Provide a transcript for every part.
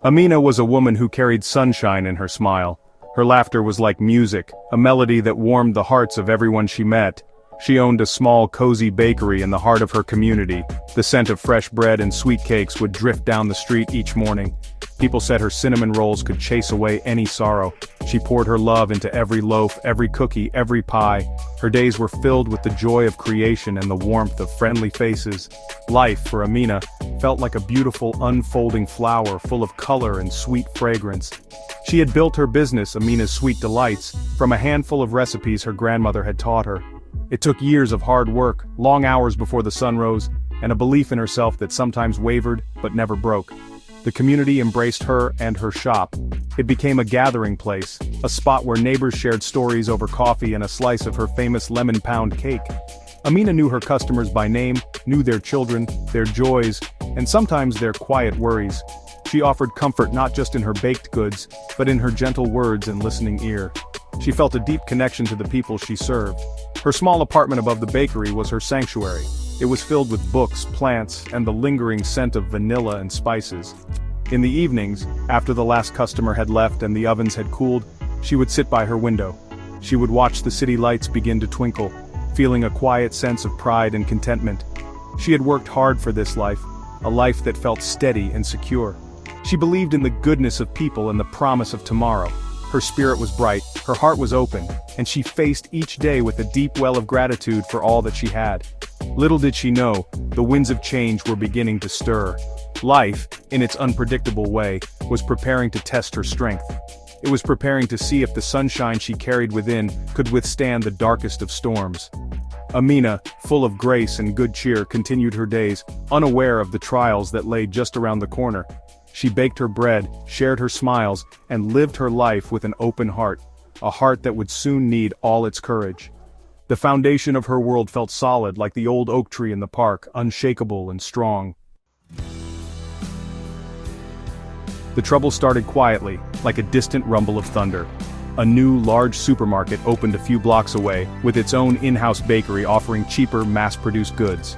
Amina was a woman who carried sunshine in her smile. Her laughter was like music, a melody that warmed the hearts of everyone she met. She owned a small, cozy bakery in the heart of her community. The scent of fresh bread and sweet cakes would drift down the street each morning. People said her cinnamon rolls could chase away any sorrow. She poured her love into every loaf, every cookie, every pie. Her days were filled with the joy of creation and the warmth of friendly faces. Life, for Amina, felt like a beautiful, unfolding flower full of color and sweet fragrance. She had built her business, Amina's Sweet Delights, from a handful of recipes her grandmother had taught her. It took years of hard work, long hours before the sun rose, and a belief in herself that sometimes wavered but never broke. The community embraced her and her shop. It became a gathering place, a spot where neighbors shared stories over coffee and a slice of her famous lemon pound cake. Amina knew her customers by name, knew their children, their joys, and sometimes their quiet worries. She offered comfort not just in her baked goods, but in her gentle words and listening ear. She felt a deep connection to the people she served. Her small apartment above the bakery was her sanctuary. It was filled with books, plants, and the lingering scent of vanilla and spices. In the evenings, after the last customer had left and the ovens had cooled, she would sit by her window. She would watch the city lights begin to twinkle, feeling a quiet sense of pride and contentment. She had worked hard for this life, a life that felt steady and secure. She believed in the goodness of people and the promise of tomorrow. Her spirit was bright, her heart was open, and she faced each day with a deep well of gratitude for all that she had. Little did she know, the winds of change were beginning to stir. Life, in its unpredictable way, was preparing to test her strength. It was preparing to see if the sunshine she carried within could withstand the darkest of storms. Amina, full of grace and good cheer, continued her days, unaware of the trials that lay just around the corner. She baked her bread, shared her smiles, and lived her life with an open heart, a heart that would soon need all its courage. The foundation of her world felt solid like the old oak tree in the park, unshakable and strong. The trouble started quietly, like a distant rumble of thunder. A new, large supermarket opened a few blocks away, with its own in-house bakery offering cheaper, mass-produced goods.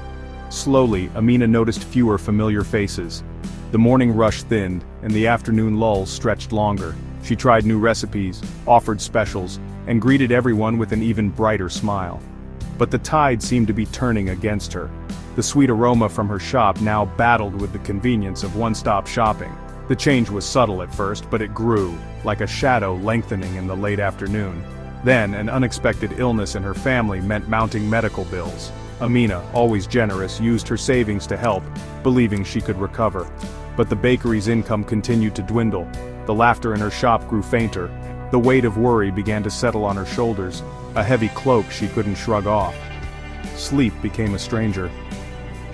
Slowly, Amina noticed fewer familiar faces. The morning rush thinned, and the afternoon lulls stretched longer. She tried new recipes, offered specials, and greeted everyone with an even brighter smile. But the tide seemed to be turning against her. The sweet aroma from her shop now battled with the convenience of one-stop shopping. The change was subtle at first, but it grew, like a shadow lengthening in the late afternoon. Then, an unexpected illness in her family meant mounting medical bills. Amina, always generous, used her savings to help, believing she could recover. But the bakery's income continued to dwindle. The laughter in her shop grew fainter. The weight of worry began to settle on her shoulders, a heavy cloak she couldn't shrug off. Sleep became a stranger.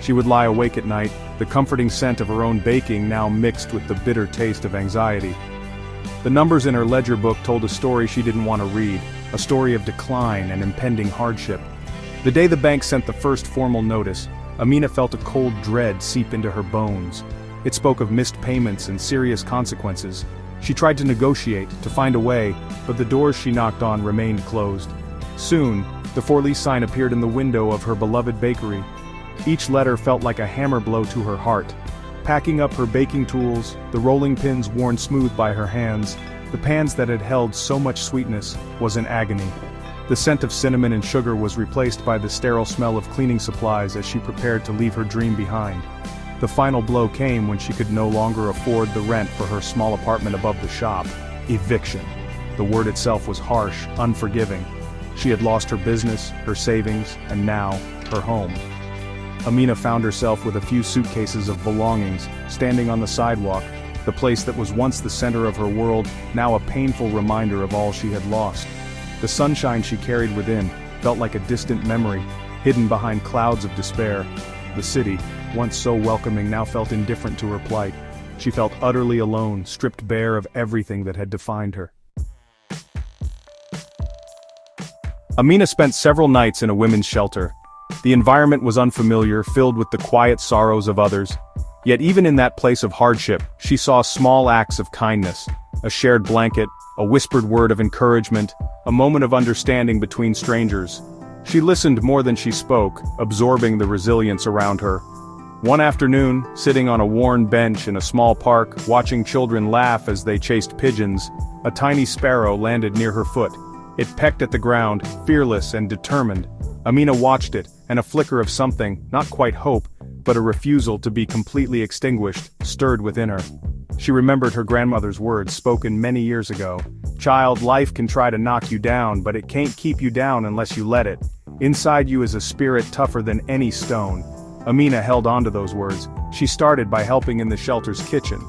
She would lie awake at night, the comforting scent of her own baking now mixed with the bitter taste of anxiety. The numbers in her ledger book told a story she didn't want to read, a story of decline and impending hardship. The day the bank sent the first formal notice, Amina felt a cold dread seep into her bones. It spoke of missed payments and serious consequences. She tried to negotiate, to find a way, but the doors she knocked on remained closed. Soon, the for-lease sign appeared in the window of her beloved bakery. Each letter felt like a hammer blow to her heart. Packing up her baking tools, the rolling pins worn smooth by her hands, the pans that had held so much sweetness, was an agony. The scent of cinnamon and sugar was replaced by the sterile smell of cleaning supplies as she prepared to leave her dream behind. The final blow came when she could no longer afford the rent for her small apartment above the shop. Eviction. The word itself was harsh, unforgiving. She had lost her business, her savings, and now, her home. Amina found herself with a few suitcases of belongings, standing on the sidewalk, the place that was once the center of her world, now a painful reminder of all she had lost. The sunshine she carried within felt like a distant memory, hidden behind clouds of despair. The city, once so welcoming, now felt indifferent to her plight. She felt utterly alone, stripped bare of everything that had defined her. Amina spent several nights in a women's shelter. The environment was unfamiliar, filled with the quiet sorrows of others. Yet even in that place of hardship, she saw small acts of kindness, a shared blanket, a whispered word of encouragement, a moment of understanding between strangers. She listened more than she spoke, absorbing the resilience around her. One afternoon, sitting on a worn bench in a small park, watching children laugh as they chased pigeons, a tiny sparrow landed near her foot. It pecked at the ground, fearless and determined. Amina watched it, and a flicker of something, not quite hope, but a refusal to be completely extinguished, stirred within her. She remembered her grandmother's words spoken many years ago. "Child, life can try to knock you down, but it can't keep you down unless you let it. Inside you is a spirit tougher than any stone." Amina held on to those words. She started by helping in the shelter's kitchen.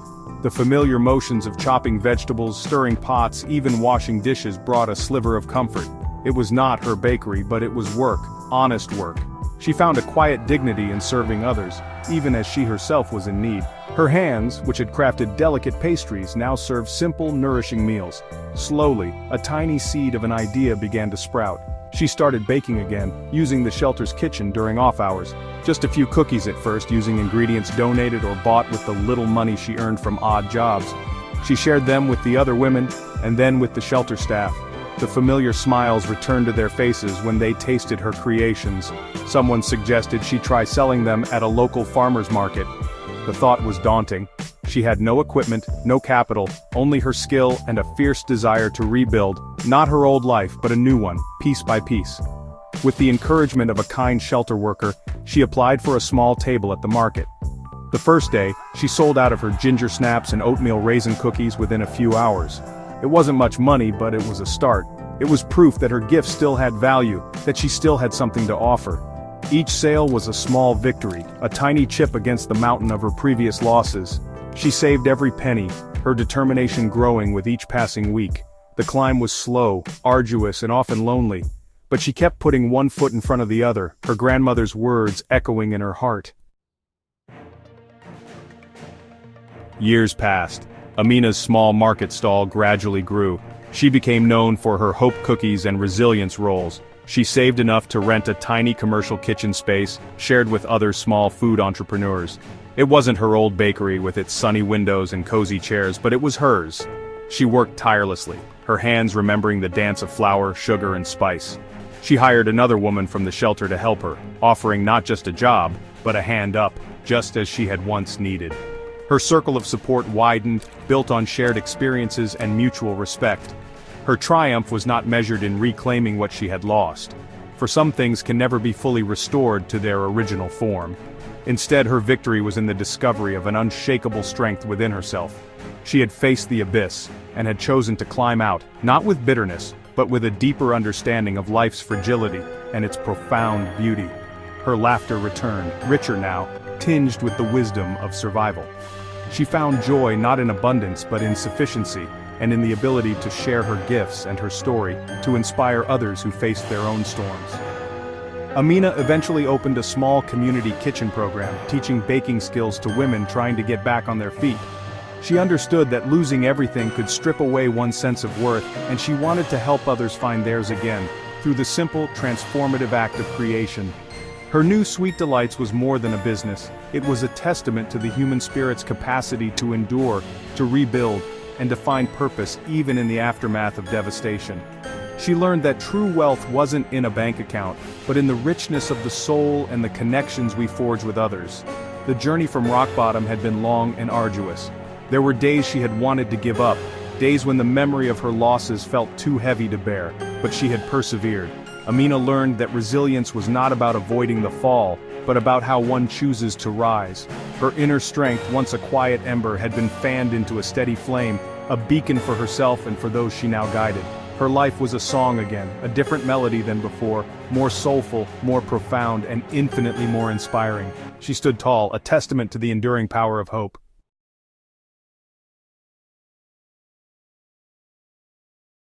The familiar motions of chopping vegetables, stirring pots, even washing dishes brought a sliver of comfort. It was not her bakery, but it was work, honest work. She found a quiet dignity in serving others, even as she herself was in need. Her hands, which had crafted delicate pastries, now served simple, nourishing meals. Slowly, a tiny seed of an idea began to sprout. She started baking again, using the shelter's kitchen during off hours. Just a few cookies at first, using ingredients donated or bought with the little money she earned from odd jobs. She shared them with the other women, and then with the shelter staff. The familiar smiles returned to their faces when they tasted her creations. Someone suggested she try selling them at a local farmer's market. The thought was daunting. She had no equipment, no capital, only her skill and a fierce desire to rebuild, not her old life but a new one, piece by piece. With the encouragement of a kind shelter worker, she applied for a small table at the market. The first day, she sold out of her ginger snaps and oatmeal raisin cookies within a few hours. It wasn't much money, but it was a start. It was proof that her gift still had value, that she still had something to offer. Each sale was a small victory, a tiny chip against the mountain of her previous losses. She saved every penny, her determination growing with each passing week. The climb was slow, arduous, and often lonely. But she kept putting one foot in front of the other, her grandmother's words echoing in her heart. Years passed. Amina's small market stall gradually grew. She became known for her hope cookies and resilience rolls. She saved enough to rent a tiny commercial kitchen space, shared with other small food entrepreneurs. It wasn't her old bakery with its sunny windows and cozy chairs, but it was hers. She worked tirelessly, her hands remembering the dance of flour, sugar, and spice. She hired another woman from the shelter to help her, offering not just a job, but a hand up, just as she had once needed. Her circle of support widened, built on shared experiences and mutual respect. Her triumph was not measured in reclaiming what she had lost, for some things can never be fully restored to their original form. Instead, her victory was in the discovery of an unshakable strength within herself. She had faced the abyss, and had chosen to climb out, not with bitterness, but with a deeper understanding of life's fragility and its profound beauty. Her laughter returned, richer now, tinged with the wisdom of survival. She found joy not in abundance but in sufficiency, and in the ability to share her gifts and her story, to inspire others who faced their own storms. Amina eventually opened a small community kitchen program, teaching baking skills to women trying to get back on their feet. She understood that losing everything could strip away one's sense of worth, and she wanted to help others find theirs again, through the simple, transformative act of creation. Her new Sweet Delights was more than a business. It was a testament to the human spirit's capacity to endure, to rebuild, and to find purpose even in the aftermath of devastation. She learned that true wealth wasn't in a bank account, but in the richness of the soul and the connections we forge with others. The journey from rock bottom had been long and arduous. There were days she had wanted to give up, days when the memory of her losses felt too heavy to bear, but she had persevered. Amina learned that resilience was not about avoiding the fall, but about how one chooses to rise. Her inner strength, once a quiet ember, had been fanned into a steady flame, a beacon for herself and for those she now guided. Her life was a song again, a different melody than before, more soulful, more profound, and infinitely more inspiring. She stood tall, a testament to the enduring power of hope.